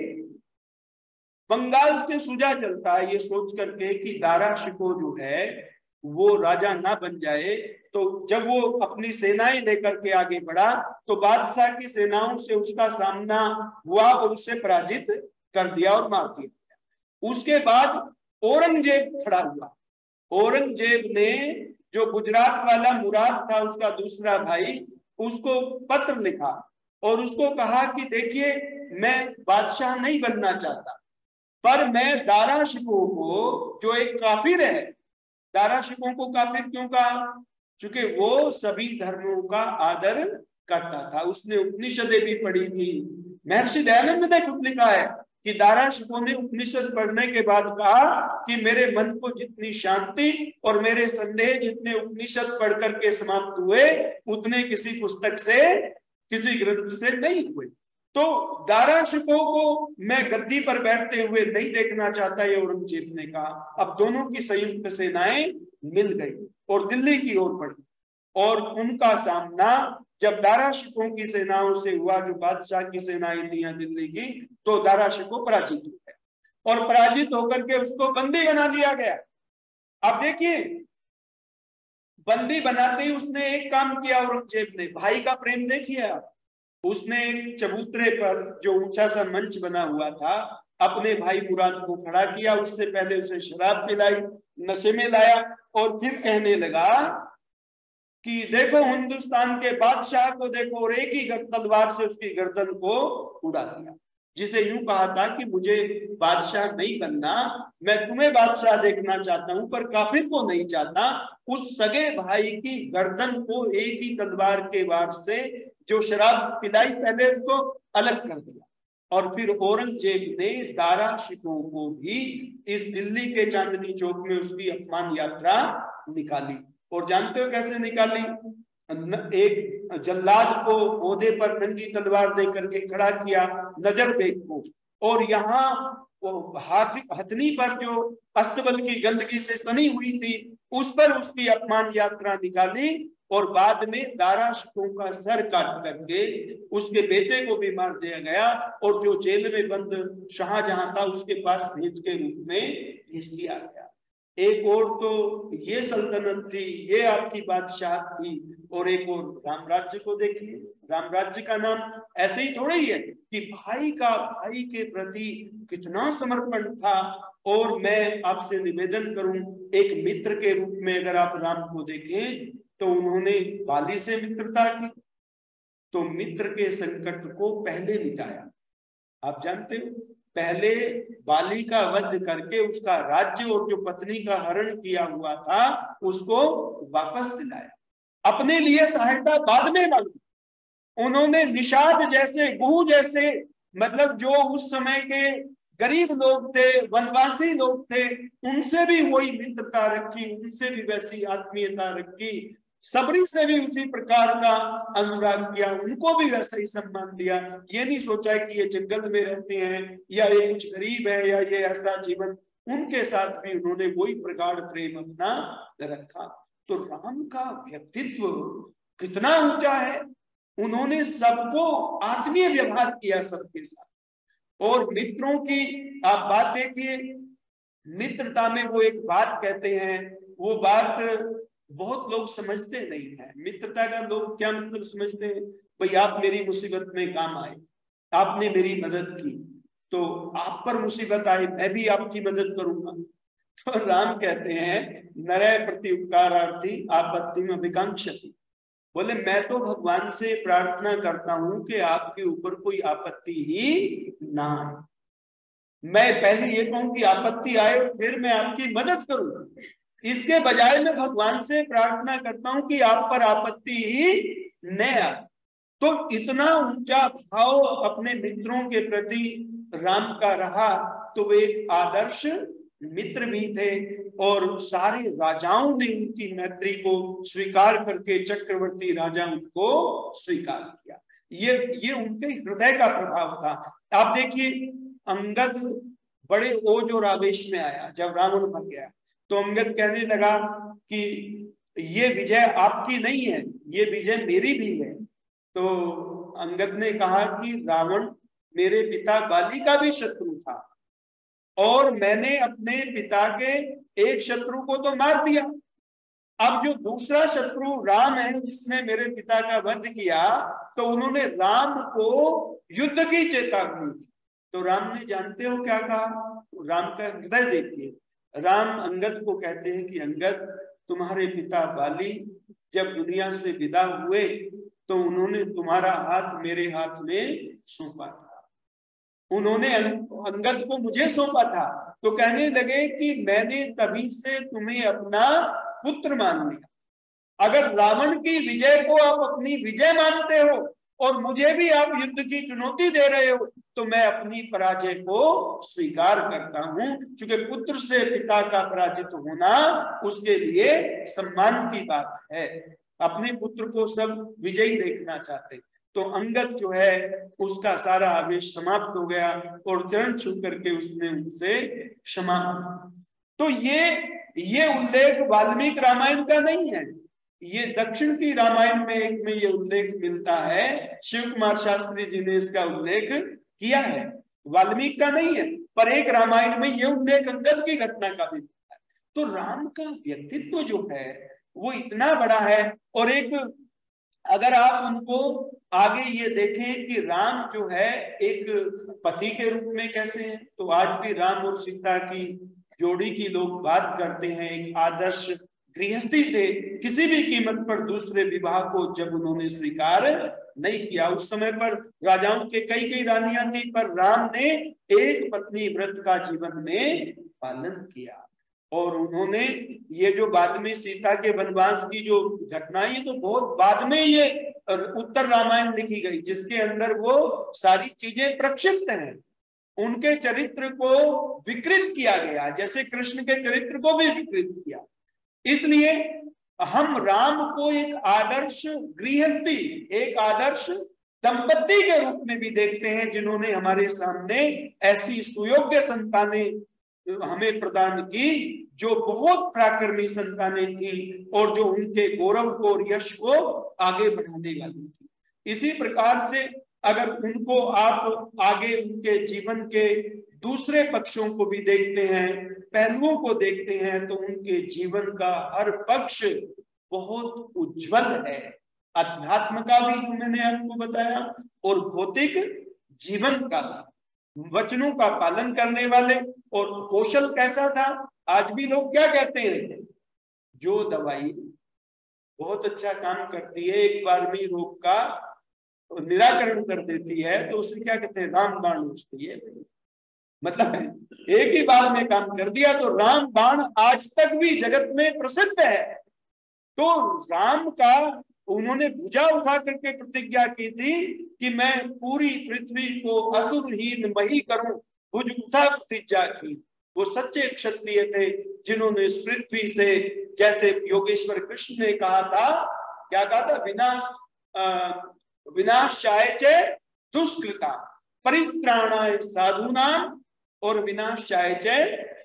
बंगाल से शुजा चलता है ये सोच करके कि दारा शिकोह जो है वो राजा ना बन जाए, तो जब वो अपनी सेनाएं लेकर के आगे बढ़ा तो बादशाह की सेनाओं से उसका सामना हुआ और उसे पराजित कर दिया और मार दिया। उसके बाद औरंगजेब खड़ा हुआ। औरंगजेब ने जो गुजरात वाला मुराद था उसका दूसरा भाई, उसको पत्र लिखा और उसको कहा कि देखिए मैं बादशाह नहीं बनना चाहता, पर मैं दारा शिकोह को जो एक काफिर है, दारा शिकोह को काफिर क्यों कहा, क्योंकि वो सभी धर्मों का आदर करता था। उसने उपनिषदें भी पढ़ी थी। महर्षि दयानंद ने खुद लिखा है कि दारा शिकोह ने उपनिषद पढ़ने के बाद कहा कि मेरे मन को जितनी शांति और मेरे संदेह जितने उपनिषद पढ़ करके समाप्त हुए उतने किसी पुस्तक से, किसी ग्रंथ से नहीं हुए। तो दारा शिकोह को मैं गद्दी पर बैठते हुए नहीं देखना चाहता, ये औरंगजेब ने कहा। अब दोनों की संयुक्त सेनाएं मिल गई और दिल्ली की ओर बढ़ी, और उनका सामना जब दारा शिकोह की सेनाओं से हुआ, जो बादशाह की सेनाएं थी दिल्ली की, तो दारा शिकोह पराजित हो गया और पराजित होकर के उसको बंदी बना दिया गया। अब देखिए, बंदी बनाते ही उसने एक काम किया औरंगजेब ने, भाई का प्रेम देखिए आप। उसने एक चबूतरे पर जो ऊंचा सा मंच बना हुआ था, अपने भाई मुराद को खड़ा किया। उससे पहले उसे शराब पिलाई, नशे में लाया, और फिर कहने लगा कि देखो हिंदुस्तान के बादशाह को देखो, और एक ही तलवार से उसकी गर्दन को उड़ा दिया। जिसे यूं कहा था कि मुझे बादशाह नहीं बनना, मैं तुम्हें बादशाह देखना चाहता हूं पर काफिर को नहीं चाहता। उस सगे भाई की गर्दन को एक ही तलवार के वार से जो शराब पिलाई पहले उसको अलग कर दिया। और फिर औरंगजेब ने दारा शिकोह को भी इस दिल्ली के चांदनी चौक में उसकी अपमान यात्रा निकाली। और जानते हो कैसे निकाली? एक जल्लाद को ओहदे पर नंगी तलवार दे करके खड़ा किया, नजर बेग को, और यहाँ हथनी पर जो अस्तबल की गंदगी से सनी हुई थी उस पर उसकी अपमान यात्रा निकाली, और बाद में दारा शिकोह का सर काट करके उसके बेटे को भी मार दिया गया, और जो जेल में बंद शाहजहां था उसके पास भेंट के रूप में भेज दिया गया। एक और तो ये सल्तनत थी, ये आपकी बादशाह थी, और एक और राम राज्य को देखिए। राम राज्य का नाम ऐसे ही थोड़ा ही है कि भाई का भाई के प्रति कितना समर्पण था। और मैं आपसे निवेदन करूं, एक मित्र के रूप में अगर आप राम को देखें तो उन्होंने बाली से मित्रता की, तो मित्र के संकट को पहले मिटाया। आप जानते हो, पहले बाली का वध करके उसका राज्य और जो पत्नी का हरण किया हुआ था उसको वापस दिलाया, अपने लिए सहायता बाद में मांगी। उन्होंने निषाद जैसे, गुह जैसे, मतलब जो उस समय के गरीब लोग थे, वनवासी लोग थे, उनसे भी वही मित्रता रखी, उनसे भी वैसी आत्मीयता रखी, सबरी से भी उसी प्रकार का अनुराग किया, उनको भी वैसा ही सम्मान दिया। ये नहीं सोचा कि ये जंगल में रहते हैं या ये कुछ गरीब है या ये ऐसा जीवन, उनके साथ भी उन्होंने वही प्रगाढ़ प्रेम अपना रखा। तो राम का व्यक्तित्व कितना ऊंचा है, उन्होंने सबको आत्मीय व्यवहार किया सबके साथ। और मित्रों की आप बात देखिए, मित्रता में वो एक बात कहते हैं, वो बात बहुत लोग समझते नहीं है। मित्रता का लोग क्या मतलब समझते हैं, भाई आप मेरी मुसीबत में काम आए, आपने मेरी मदद की, तो आप पर मुसीबत आए मैं भी आपकी मदद करूंगा। तो राम कहते हैं नरय प्रति उपकारार्थी आपत्ति में विकांक्षति, बोले मैं तो भगवान से प्रार्थना करता हूं कि आपके ऊपर कोई आपत्ति ही ना आए। मैं पहले ये कहूं कि आपत्ति आए और फिर मैं आपकी मदद करूं, इसके बजाय मैं भगवान से प्रार्थना करता हूं कि आप पर आपत्ति ही न आए। तो इतना ऊंचा भाव अपने मित्रों के प्रति राम का रहा, तो वे एक आदर्श मित्र भी थे और सारे राजाओं ने उनकी मैत्री को स्वीकार करके चक्रवर्ती राजा उनको स्वीकार किया। ये उनके हृदय का प्रभाव था। आप देखिए अंगद बड़े ओज और आवेश में आया जब रावण मर गया, तो अंगद कहने लगा कि ये विजय आपकी नहीं है, ये विजय मेरी भी है। तो अंगद ने कहा कि रावण मेरे पिता बाली का भी शत्रु था और मैंने अपने पिता के एक शत्रु को तो मार दिया, अब जो दूसरा शत्रु राम है जिसने मेरे पिता का वध किया, तो उन्होंने राम को युद्ध की चेतावनी दी। तो राम ने जानते हो क्या कहा, राम का हृदय देखिए, राम अंगद को कहते हैं कि अंगद तुम्हारे पिता बाली जब दुनिया से विदा हुए तो उन्होंने तुम्हारा हाथ मेरे हाथ में सौंपा था, उन्होंने अंगद को मुझे सौंपा था। तो कहने लगे कि मैंने तभी से तुम्हें अपना पुत्र मान लिया। अगर रावण की विजय को आप अपनी विजय मानते हो और मुझे भी आप युद्ध की चुनौती दे रहे हो, तो मैं अपनी पराजय को स्वीकार करता हूं, क्योंकि पुत्र से पिता का पराजित होना उसके लिए सम्मान की बात है। अपने पुत्र को सब विजयी देखना चाहते, तो अंगद जो है उसका सारा आवेश समाप्त हो गया और चरण छू करके उसने उनसे क्षमा। तो ये उल्लेख वाल्मीकि रामायण का नहीं है, ये दक्षिण की रामायण में एक में ये उल्लेख मिलता है, शिव कुमार शास्त्री जी ने इसका उल्लेख किया है, वाल्मीकि का नहीं है, पर एक रामायण में ये उल्लेख अंगद की घटना का भी मिलता है। तो राम का व्यक्तित्व जो है वो इतना बड़ा है। और एक अगर आप उनको आगे ये देखें कि राम जो है एक पति के रूप में कैसे हैं, तो आज भी राम और सीता की जोड़ी की लोग बात करते हैं, एक आदर्श गृहस्थी थे, किसी भी कीमत पर दूसरे विवाह को जब उन्होंने स्वीकार नहीं किया। उस समय पर राजाओं के कई रानियां थी, पर राम ने एक पत्नी व्रत का जीवन में पालन किया। और उन्होंने ये जो बाद में सीता के वनवास की जो घटना, ये तो बहुत बाद में ये उत्तर रामायण लिखी गई, जिसके अंदर वो सारी चीजें प्रक्षिप्त हैं, उनके चरित्र को विकृत किया गया, जैसे कृष्ण के चरित्र को भी विकृत किया। इसलिए हम राम को एक आदर्श गृहस्थी, एक आदर्श दंपति के रूप में भी देखते हैं, जिन्होंने हमारे सामने ऐसी सुयोग्य संतानें हमें प्रदान की जो बहुत पराक्रमी संतानें थी और जो उनके गौरव को और यश को आगे बढ़ाने वाली थी। इसी प्रकार से अगर उनको आप आगे उनके जीवन के दूसरे पक्षों को भी देखते हैं, पहलुओं को देखते हैं, तो उनके जीवन का हर पक्ष बहुत उज्जवल है। अध्यात्म का भी जो मैंने आपको बताया और भौतिक जीवन का भी, वचनों का पालन करने वाले। और कौशल कैसा था, आज भी लोग क्या कहते हैं, जो दवाई बहुत अच्छा काम करती है, एक बार में रोग का निराकरण कर देती है, तो उसे क्या कहते हैं, रामबाण उसकी है। मतलब एक ही बार में काम कर दिया, तो रामबाण आज तक भी जगत में प्रसिद्ध है। तो राम का उन्होंने भुजा उठा करके प्रतिज्ञा की थी कि मैं पूरी पृथ्वी को असुरहीन मही करूं, भुज उठा प्रतिज्ञा की। वो सच्चे क्षत्रिय थे जिन्होंने इस पृथ्वी से, जैसे योगेश्वर कृष्ण ने कहा था, क्या कहा था, विनाशाय च दुष्कृता परित्राणाय साधूनाम और विनाशाय च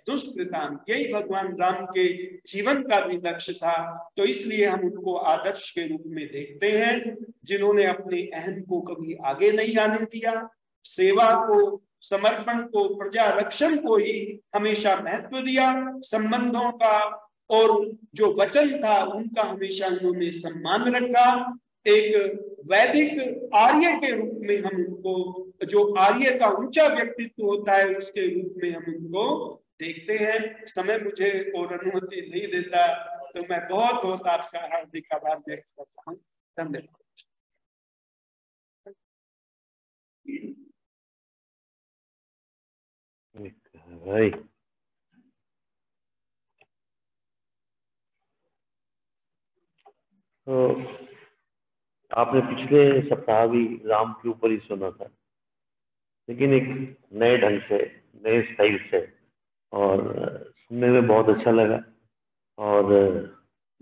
दुष्कृताम, यही भगवान राम के जीवन का भी लक्ष्य था। तो इसलिए हम उनको आदर्श के रूप में देखते हैं, जिन्होंने अपने अहम को कभी आगे नहीं आने दिया, सेवा को, समर्पण को, प्रजा रक्षण को ही हमेशा महत्व दिया, संबंधों का और जो वचन था उनका हमेशा उन्होंने सम्मान रखा। एक वैदिक आर्य के रूप में हम उनको, जो आर्य का ऊंचा व्यक्तित्व होता है उसके रूप में हम उनको देखते हैं। समय मुझे और अनुमति नहीं देता, तो मैं बहुत बहुत आपका हार्दिक आभार व्यक्त करता हूँ। धन्यवाद। भाई तो आपने पिछले सप्ताह भी राम के ऊपर ही सुना था, लेकिन एक नए ढंग से, नए स्टाइल से, और सुनने में बहुत अच्छा लगा और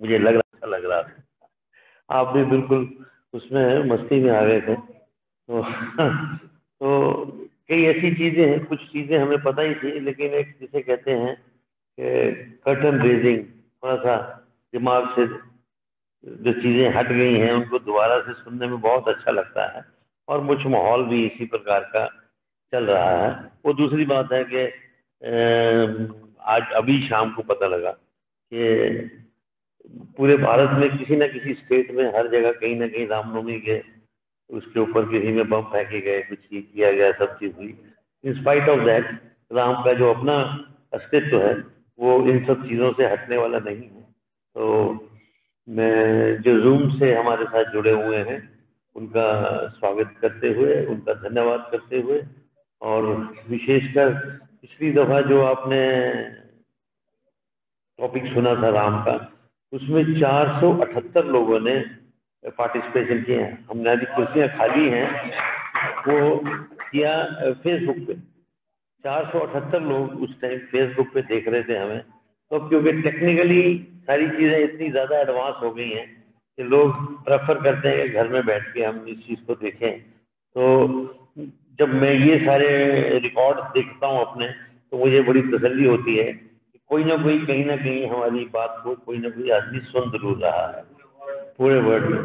मुझे अच्छा लग रहा था। आप भी बिल्कुल उसमें मस्ती में आ गए थे। तो तो कई ऐसी चीजें हैं, कुछ चीजें हमें पता ही थी, लेकिन एक जिसे कहते हैं कि कर्टन रेजिंग, थोड़ा सा दिमाग से जो चीजें हट गई हैं उनको दोबारा से सुनने में बहुत अच्छा लगता है। और कुछ माहौल भी इसी प्रकार का चल रहा है। वो दूसरी बात है कि आज अभी शाम को पता लगा कि पूरे भारत में किसी न किसी स्टेट में हर जगह कहीं ना कहीं रामनवमी के उसके ऊपर किसी में बम फेंके गए, कुछ किया गया, सब चीज हुई। In spite of that Ram का जो अपना अस्तित्व है वो इन सब चीजों से हटने वाला नहीं है। तो मैं जो जूम से हमारे साथ जुड़े हुए हैं उनका स्वागत करते हुए, उनका धन्यवाद करते हुए, और विशेषकर पिछली दफा जो आपने टॉपिक सुना था राम का, उसमें 478 लोगों ने पार्टिसिपेशन किए हैं। हमने अभी कुर्सियां खाली हैं वो किया फेसबुक पे। 478 लोग उस टाइम फेसबुक पे देख रहे थे हमें। तो क्योंकि टेक्निकली सारी चीज़ें इतनी ज़्यादा एडवांस हो गई हैं कि लोग प्रेफर करते हैं कि घर में बैठ के हम इस चीज़ को देखें। तो जब मैं ये सारे रिकॉर्ड देखता हूँ अपने, तो मुझे बड़ी तसल्ली होती है कि कोई ना कोई कहीं ना कहीं हमारी बात को कोई ना कोई आदमी सुन जरूर रहा है पूरे वर्ल्ड में।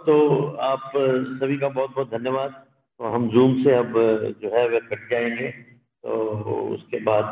तो आप सभी का बहुत बहुत धन्यवाद। तो हम जूम से अब जो है वह कट जाएंगे, तो उसके बाद